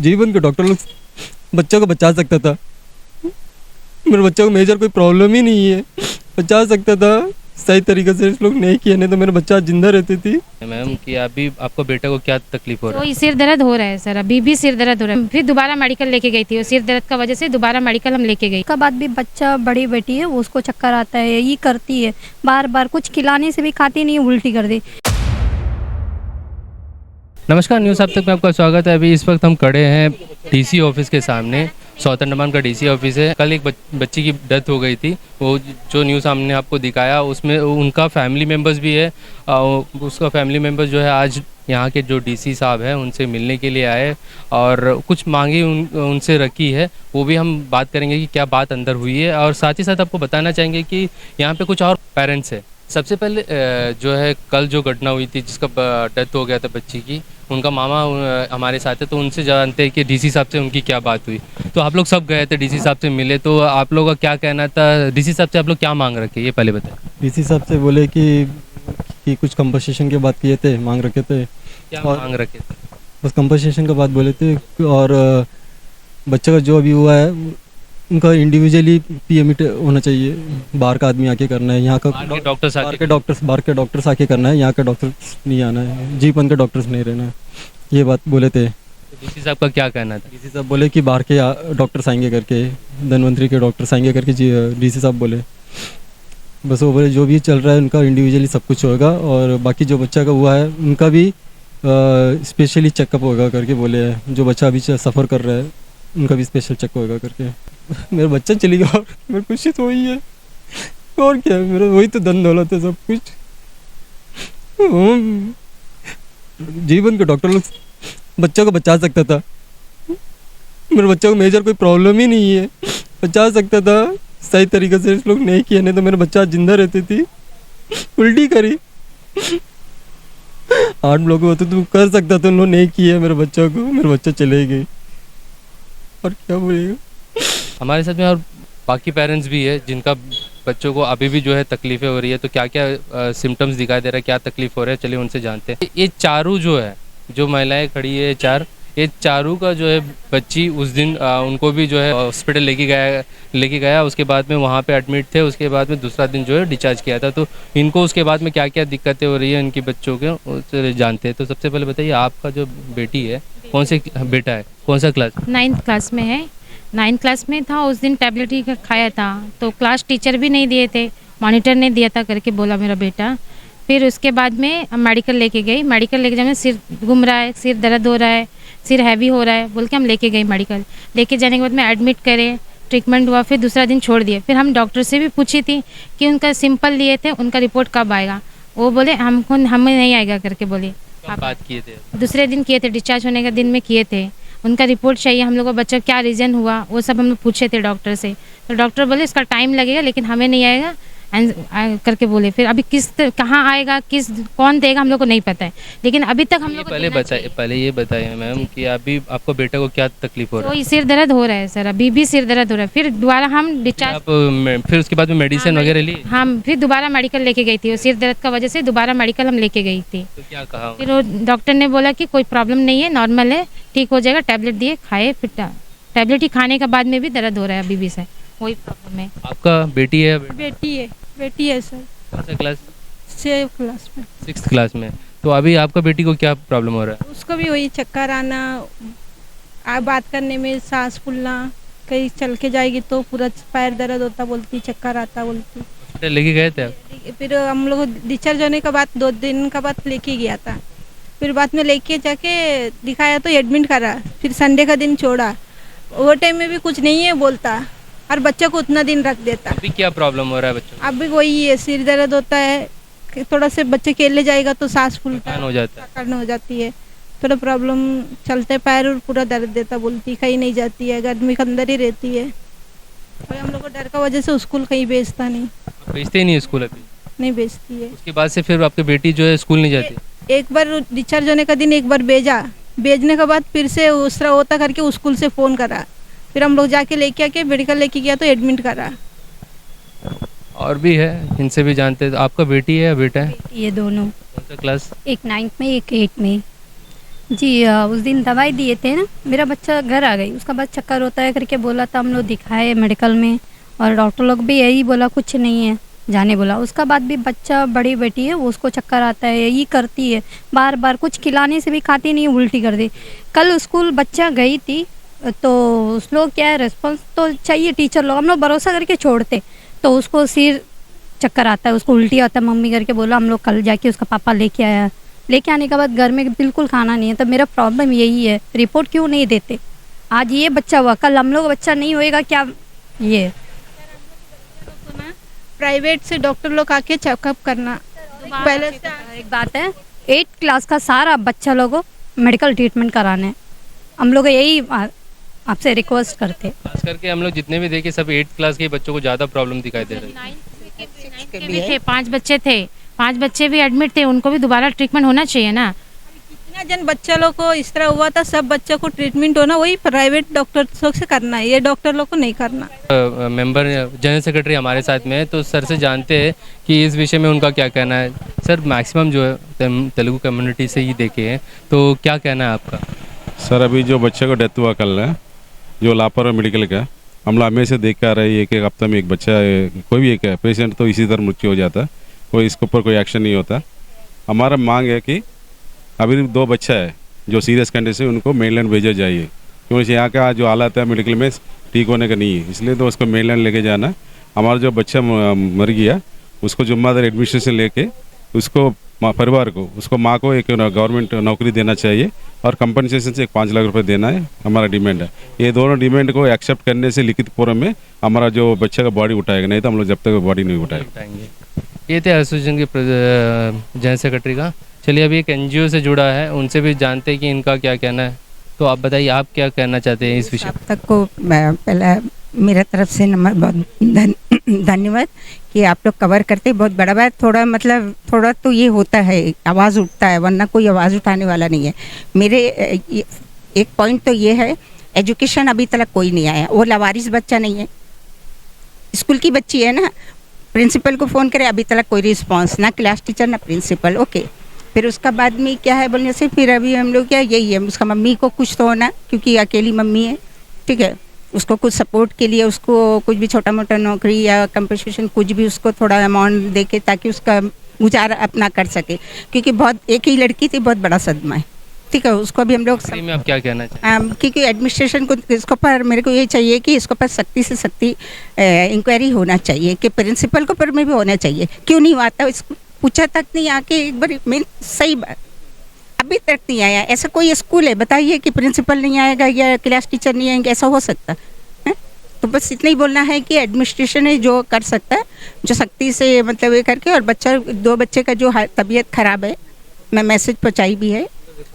जीवन के डॉक्टर लोग बच्चों को बचा सकता था। मेरे बच्चों को मेजर कोई प्रॉब्लम ही नहीं है, बचा सकता था। सही तरीके से इस लोग नहीं किए, नहीं तो मेरा बच्चा जिंदा रहती थी। मैम कि अभी आपको बेटे को क्या तकलीफ हो रहा तो सिर दर्द हो रहा है सर, अभी भी सिर दर्द हो रहा है। फिर दोबारा मेडिकल लेके गई थी, वो सिर दर्द का वजह से दोबारा मेडिकल हम लेके गई। का बाद भी बच्चा, बड़ी बेटी है, उसको चक्कर आता है, ये करती है बार बार, कुछ खिलाने से भी खाती नहीं, उल्टी कर दी। नमस्कार, न्यूज़ अब तक में आपका स्वागत है। अभी इस वक्त हम खड़े हैं डीसी ऑफिस के सामने। साउथ अंडमान का डीसी ऑफिस है। कल एक बच्ची की डेथ हो गई थी, वो जो न्यूज़ हमने आपको दिखाया उसमें उनका फैमिली मेम्बर्स भी है। उसका फैमिली मेम्बर्स जो है आज यहाँ के जो डीसी साहब हैं उनसे मिलने के लिए आए और कुछ मांगी उनसे रखी है। वो भी हम बात करेंगे कि क्या बात अंदर हुई है, और साथ ही साथ आपको बताना चाहेंगे कि यहाँ पे कुछ और पेरेंट्स है। सबसे पहले जो है कल जो घटना हुई थी जिसका डेथ हो गया था बच्ची की, उनका मामा हमारे साथ है, तो उनसे जानते हैं कि डीसी साहब से उनकी क्या बात हुई। तो आप लोग सब गए थे, डीसी साहब से मिले, तो आप लोगों का क्या कहना था? डीसी साहब से आप लोग क्या मांग रखे ये पहले बताएं। डीसी साहब से बोले कि कुछ कंपनसेशन की बात किए थे, मांग रखे थे। क्या और मांग रखे थे? बस कंपनसेशन का बात बोले थे। और बच्चे का जो अभी हुआ है उनका इंडिविजुअली पीएमई होना चाहिए। बाहर का आदमी आके करना है, यहाँ का बाहर के डॉक्टर्स बाहर के डॉक्टर्स आके करना है, यहाँ के डॉक्टर्स नहीं आना है, जीवन के डॉक्टर्स नहीं रहना है। ये बात बोले थे। डीसी साहब का क्या कहना था? डीसी साहब बोले कि बाहर के डॉक्टर्स आएंगे करके, धनवंतरी के डॉक्टर्स आएंगे करके डीसी साहब बोले। बस वो बोले जो भी चल रहा है उनका इंडिविजुअली सब कुछ होगा, और बाकी जो बच्चा का हुआ है उनका भी स्पेशली चेकअप होगा करके बोले हैं। जो बच्चा अभी सफ़र कर रहा है उनका भी स्पेशल चेक होगा करके। मेरा बच्चा चली गया और मेरी खुशी तो वही है, और क्या है, मेरा वही तो धन दौलत है सब कुछ। जीवन के डॉक्टर लोग बच्चों को बचा सकता था। मेरे बच्चे को मेजर कोई प्रॉब्लम ही नहीं है, बचा सकता था। सही तरीके से इस लोग नहीं किए, नहीं तो मेरा बच्चा जिंदा रहती थी। उल्टी करी 8 लोग होते तो कर सकता था, उन लोग नहीं किए मेरे बच्चों को, मेरे बच्चा चले गए, और क्या बोलेगा। हमारे साथ में और बाकी पेरेंट्स भी है जिनका बच्चों को अभी भी जो है तकलीफें हो रही है। तो क्या क्या सिम्टम्स दिखाई दे रहा है, क्या तकलीफ हो रहा है, चलिए उनसे जानते हैं। ये चारू जो है, जो महिलाएं खड़ी है ये चारू का जो है बच्ची उस दिन उनको भी जो है हॉस्पिटल लेके गया। उसके बाद में वहाँ पे एडमिट थे, उसके बाद में दूसरा दिन जो है डिस्चार्ज किया था। तो इनको उसके बाद में क्या क्या दिक्कतें हो रही है इनकी बच्चों के, उससे जानते हैं। तो सबसे पहले बताइए, आपका जो बेटी है कौन से बेटा है, कौन सा क्लास? 9th क्लास में है। 9th क्लास में था उस दिन, टैबलेट ही खाया था, तो क्लास टीचर भी नहीं दिए थे, मॉनिटर ने दिया था करके बोला मेरा बेटा। फिर उसके बाद में हम मेडिकल लेके गई। मेडिकल लेके जाने, सिर घूम रहा है, सिर दर्द हो रहा है, सिर हैवी हो रहा है बोल के हम लेके गए मेडिकल। लेके जाने के बाद में एडमिट करे, ट्रीटमेंट हुआ, फिर दूसरा दिन छोड़ दिए। फिर हम डॉक्टर से भी पूछी थी कि उनका सिंपल लिए थे, उनका रिपोर्ट कब आएगा। वो बोले हमें नहीं आएगा करके बोले। कब बात किए थे? दूसरे दिन किए थे, डिस्चार्ज होने के दिन में किए थे। उनका रिपोर्ट चाहिए हम लोग को, बच्चा क्या रीज़न हुआ वो सब हम लोग पूछे थे डॉक्टर से। तो डॉक्टर बोले इसका टाइम लगेगा, लेकिन हमें नहीं आएगा करके बोले। फिर अभी कहाँ आएगा, कौन देगा हम लोग को नहीं पता है, लेकिन अभी तक हम लोग को पहले ये बताइए मैम कि अभी आपको बेटे को क्या तकलीफ हो रहा है? तो सिर दर्द हो रहा है सर, अभी भी सिर दर्द हो रहा है। फिर दोबारा हम डिस्चार्ज, फिर उसके बाद में मेडिसिन वगैरह ली? हाँ, फिर दोबारा मेडिकल लेके गई थी। वो सिर दर्द का वजह से दोबारा मेडिकल हम लेके गई थी। तो क्या कहा? फिर वो डॉक्टर ने बोला कि कोई प्रॉब्लम नहीं है, नॉर्मल है, ठीक हो जाएगा, टैबलेट दिए खाए। फिर टैबलेट ही खाने के बाद में भी दर्द हो रहा है अभी भी सर, वही प्रॉब्लम है। आपका बेटी है? बेटी है सर, कौन सा क्लास? 6th क्लास में। 6th क्लास में। तो अभी आपका बेटी को क्या प्रॉब्लम हो रहा है? उसको भी वही चक्कर आना, बात करने में सांस फूलना, कहीं चल के जाएगी तो पूरा पैर दर्द होता बोलती, चक्कर आता बोलती। हॉस्पिटल लेके गए थे आप? फिर हम लोग डिस्चार्ज होने के बाद 2 दिन का बाद लेके गया था। फिर बाद में लेके जाके दिखाया तो एडमिट करा। फिर संडे का दिन छोड़ा। वो टाइम में भी कुछ नहीं है बोलता, और बच्चे को उतना दिन रख देता। अभी क्या प्रॉब्लम हो रहा है बच्चों को? अब भी वही है, सिर दर्द होता है, कि थोड़ा से बच्चे खेलने जाएगा तो सांस फूलता थकान हो जाता है। थकान हो जाती है, थोड़ा प्रॉब्लम, चलते पैर और पूरा दर्द देता बोलती, कहीं नहीं जाती है, गर्मी के अंदर ही रहती है। और हम लोग को डर का वजह से स्कूल कहीं भेजता नहीं, भेजते ही नहीं स्कूल अभी? नहीं भेजती है। उसके बाद से फिर आपकी बेटी जो है स्कूल नहीं जाती? एक बार डिस्चार्ज होने का दिन एक बार भेजा, भेजने के बाद फिर से दूसरा होता करके स्कूल से फ़ोन करा। फिर हम लोग जाके लेके आके मेडिकल लेके गया तो एडमिट करा। और भी है, इनसे भी जानते हैं। आपका बेटी है या बेटा है? ये दोनों। कौन सा क्लास? एक 9th में, एक 8th में। जी उस दिन दवाई दिए थे ना, मेरा बच्चा घर आ गई, उसका बाद चक्कर होता है करके बोला था, हम लोग दिखाए मेडिकल में और डॉक्टर लोग भी यही बोला कुछ नहीं है, जाने बोला। उसका बाद भी बच्चा, बड़ी बेटी है, वो उसको चक्कर आता है, यही करती है, बार बार कुछ खिलाने से भी खाती नहीं, उल्टी कर दी। कल स्कूल बच्चा गई थी तो उस लोग क्या है, रिस्पॉन्स तो चाहिए टीचर लोग, हम लोग भरोसा करके छोड़ते, तो उसको सिर चक्कर आता है, उसको उल्टी आता है, मम्मी करके बोला। हम लोग कल जाके उसका पापा लेके आया, लेके आने के बाद घर में बिल्कुल खाना नहीं है। तो मेरा प्रॉब्लम यही है, रिपोर्ट क्यों नहीं देते? आज ये बच्चा हुआ, कल हम लोग बच्चा नहीं होएगा क्या? ये प्राइवेट से डॉक्टर लोग आके चेकअप करना पहले से। एक बात है, 8th क्लास का सारा बच्चा लोगों को मेडिकल ट्रीटमेंट कराना है, हम लोग यही आपसे रिक्वेस्ट करते। खास करके हम लोग जितने भी देखे सब 8th क्लास के बच्चों को ज़्यादा प्रॉब्लम दिखाई दे रही है। 9th के भी थे, 5 बच्चे थे, 5 बच्चे भी एडमिट थे, उनको भी दोबारा ट्रीटमेंट होना चाहिए ना। इतना जन बच्चा लोग को इस तरह हुआ था, सब बच्चों को ट्रीटमेंट होना वही प्राइवेट डॉक्टर लोग से करना है, ये डॉक्टर लोग को नहीं करना। मेंबर जनरल सेक्रेटरी हमारे साथ में है, तो सर से जानते हैं कि इस विषय में उनका क्या कहना है। सर मैक्सिमम जो है तेलुगु कम्युनिटी से ही देखे हैं, तो क्या कहना है आपका? सर अभी जो बच्चे को डेथ हुआ कल है, जो लापरवाही मेडिकल का, हम लोग हमेशा देख के आ रहे हैं, एक हफ्ते में एक बच्चा, कोई भी एक पेशेंट तो इसी तरह मृत्यु हो जाता है, कोई इसके ऊपर कोई एक्शन नहीं होता। हमारा मांग है कि अभी 2 बच्चा है जो सीरियस कंडीशन, उनको मेनलैंड भेजा जाइए, क्योंकि यहाँ का जो हालात है मेडिकल में ठीक होने का नहीं है, इसलिए तो उसको मेनलैंड लेके जाना। हमारा जो बच्चा मर गया उसको जुम्मेदार एडमिनिस्ट्रेशन लेके उसको परिवार को, उसको माँ को एक गवर्नमेंट नौकरी देना चाहिए और कंपनसेशन से 5 लाख रुपए देना है, हमारा डिमांड है। ये दोनों डिमांड को एक्सेप्ट करने से लिखित पूर्व में हमारा जो बच्चे का बॉडी उठाएगा, नहीं तो हम लोग जब तक बॉडी नहीं उठाएंगे। ये थे एसोसिएशन के जनरल सेक्रेटरी का। चलिए अभी एक NGO से जुड़ा है, उनसे भी जानते हैं कि इनका क्या कहना है। तो आप बताइए, आप क्या कहना चाहते हैं इस विषय? आप तक को पहला मेरा तरफ से नंबर बहुत धन्यवाद कि आप लोग कवर करते, बहुत बड़ा बात। थोड़ा मतलब थोड़ा तो ये होता है, आवाज़ उठता है, वरना कोई आवाज़ उठाने वाला नहीं है। मेरे एक पॉइंट तो ये है, एजुकेशन अभी तक कोई नहीं आया, वो लावारिस बच्चा नहीं है, स्कूल की बच्ची है ना, प्रिंसिपल को फ़ोन करे, अभी तक कोई रिस्पॉन्स, ना क्लास टीचर ना प्रिंसिपल। ओके, फिर उसका बाद में क्या है बोलने से, फिर अभी हम लोग क्या यही है, उसका मम्मी को कुछ तो होना, क्योंकि अकेली मम्मी है, ठीक है, उसको कुछ सपोर्ट के लिए उसको कुछ भी छोटा मोटा नौकरी या कंपनसेशन कुछ भी उसको थोड़ा अमाउंट दे के, ताकि उसका गुजारा अपना कर सके, क्योंकि बहुत एक ही लड़की थी, बहुत बड़ा सदमा है, ठीक है। उसको भी हम लोग में आप क्या कहना चाहिए? क्योंकि एडमिनिस्ट्रेशन को इसको पर मेरे को ये चाहिए कि इसको पर सख्ती से सख्ती इंक्वायरी होना चाहिए, कि प्रिंसिपल को पर में भी होना चाहिए। क्यों नहीं आता, इसको पूछा तक नहीं आके एक बार, मेन सही बात अभी तक नहीं आया। ऐसा कोई स्कूल है बताइए कि प्रिंसिपल नहीं आएगा या क्लास टीचर नहीं आएंगे, ऐसा हो सकता है? तो बस इतना ही बोलना है कि एडमिनिस्ट्रेशन है जो कर सकता है, जो सख्ती से मतलब ये करके, और बच्चा 2 बच्चे का जो तबीयत ख़राब है, मैं मैसेज पहुँचाई भी है,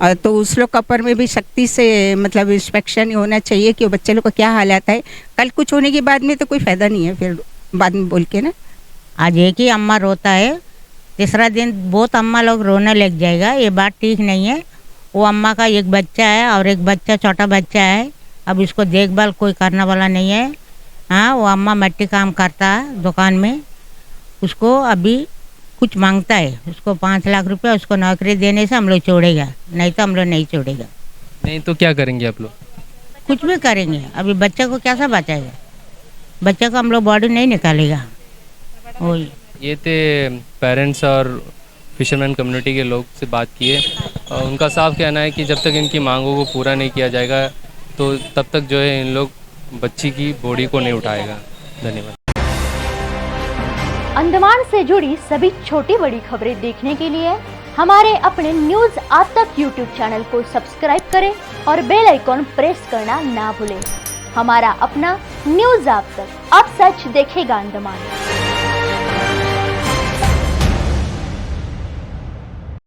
और तो उस लोग का ऊपर में भी सख्ती से मतलब इंस्पेक्शन होना चाहिए कि वो बच्चे लोग का क्या हालात है। कल कुछ होने के बाद में तो कोई फ़ायदा नहीं है फिर बाद में बोल के ना। आज एक ही अम्मा रोता है, तीसरा दिन बहुत अम्मा लोग रोने लग जाएगा, ये बात ठीक नहीं है। वो अम्मा का एक बच्चा है और एक बच्चा छोटा बच्चा है, अब इसको देखभाल कोई करने वाला नहीं है। हाँ, वो अम्मा मट्टी काम करता है दुकान में, उसको अभी कुछ मांगता है, उसको 5 लाख रुपए उसको नौकरी देने से हम लोग छोड़ेगा, नहीं तो हम लोग नहीं छोड़ेगा। नहीं तो क्या करेंगे आप लोग? कुछ भी करेंगे, अभी बच्चे को कैसा बचाएगा, बच्चे को हम लोग बॉडी नहीं निकालेगा। वही ये थे पेरेंट्स और फिशरमैन कम्युनिटी के लोग से बात किए, और उनका साफ कहना है कि जब तक इनकी मांगों को पूरा नहीं किया जाएगा तो तब तक जो है इन लोग बच्ची की बॉडी को नहीं उठाएगा। धन्यवाद। अंडमान से जुड़ी सभी छोटी बड़ी खबरें देखने के लिए हमारे अपने न्यूज़ आज तक यूट्यूब चैनल को सब्सक्राइब करें और बेल आइकॉन प्रेस करना ना भूलें। हमारा अपना न्यूज़ आज तक, अब सच देखेगा अंडमान।